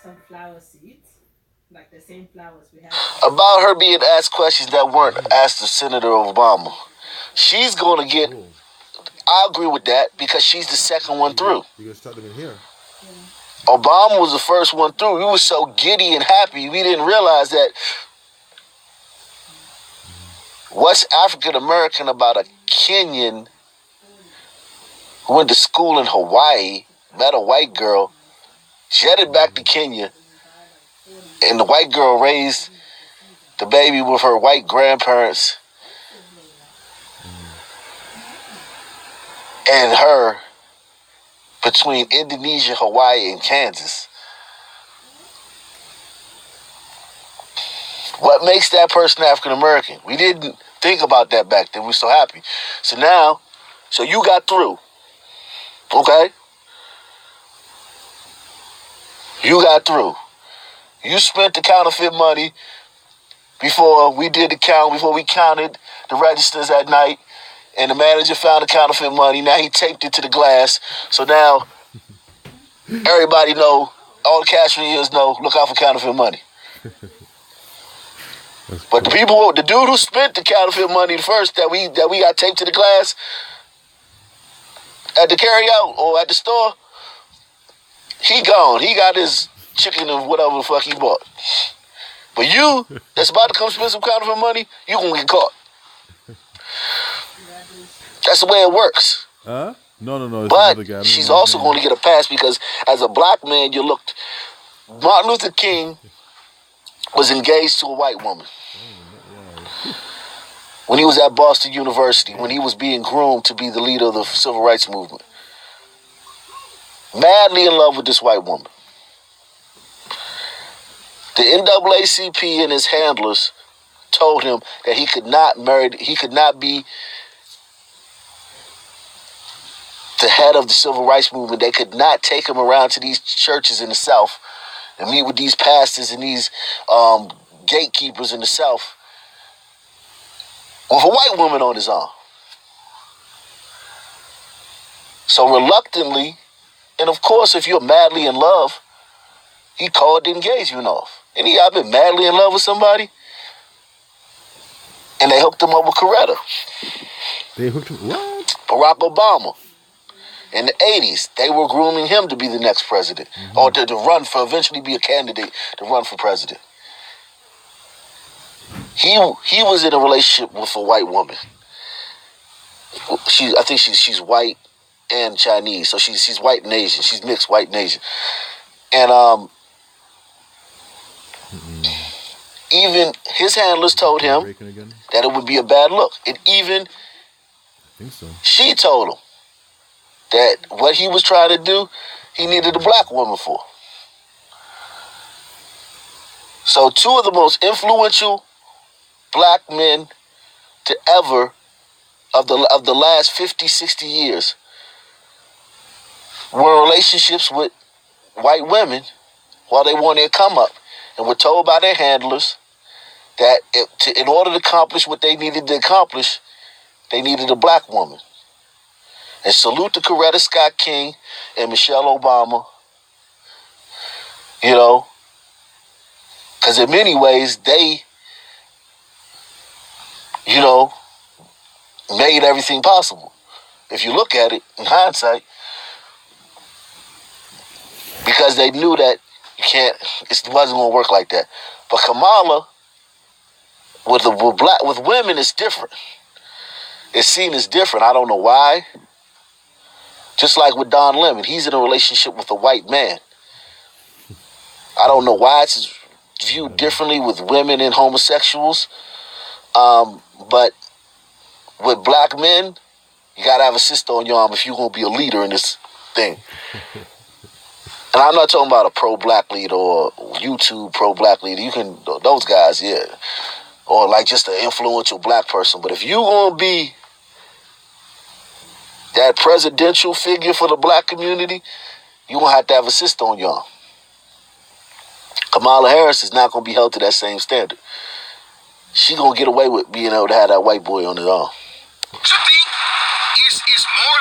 some flower seeds, like the same flowers we have. About her being asked questions that weren't asked to Senator Obama. She's going to get... I agree with that because she's the second one through. You can start them in here. Obama was the first one through. We were so giddy and happy, we didn't realize that what's African American about a Kenyan who went to school in Hawaii, met a white girl, jetted back to Kenya, and the white girl raised the baby with her white grandparents and her between Indonesia, Hawaii, and Kansas. What makes that person African American? We didn't think about that back then. We were so happy. So now, so you got through. Okay? You got through. You spent the counterfeit money before we did the count, before we counted the registers at night, and the manager found the counterfeit money. Now he taped it to the glass. So now everybody know, all the cashiers know, look out for counterfeit money. But the dude who spent the counterfeit money first that we got taped to the glass at the carryout or at the store, he gone. He got his chicken and whatever the fuck he bought. But you, that's about to come spend some counterfeit money, you gonna get caught. That's the way it works. No. It's but she's also going to get a pass because as a black man, you looked. Martin Luther King was engaged to a white woman when he was at Boston University, when he was being groomed to be the leader of the civil rights movement. Madly in love with this white woman. The NAACP and his handlers told him that he could not be the head of the civil rights movement. They could not take him around to these churches in the South and meet with these pastors and these gatekeepers in the South with a white woman on his arm. So reluctantly, and of course, if you're madly in love, he called the engagement off. Any of y'all been madly in love with somebody? And they hooked him up with Coretta. They hooked him what? Barack Obama. In the 80s, they were grooming him to be the next president, or to run for, eventually be a candidate to run for president. He was in a relationship with a white woman. I think she's white and Chinese, so she's white and Asian. She's mixed white and Asian. And even his handlers told him that it would be a bad look. And even I think so. She told him that what he was trying to do, he needed a black woman for. So two of the most influential black men to ever of the last 50, 60 years were in relationships with white women while they were on their come up, and were told by their handlers that in order to accomplish what they needed to accomplish, they needed a black woman. And salute to Coretta Scott King and Michelle Obama, because in many ways they, made everything possible. If you look at it in hindsight, because they knew that it wasn't going to work like that. But Kamala, with women, it's different. It's seen as different. I don't know why. Just like with Don Lemon, he's in a relationship with a white man. I don't know why it's viewed differently with women and homosexuals. But with black men, you got to have a sister on your arm if you're going to be a leader in this thing. And I'm not talking about a pro-black leader or YouTube pro-black leader. You can, those guys, yeah. Or like just an influential black person. But if you're going to be that presidential figure for the black community, you're going to have a sister on your arm. Kamala Harris is not going to be held to that same standard. She's going to get away with being able to have that white boy on his arm. To think is more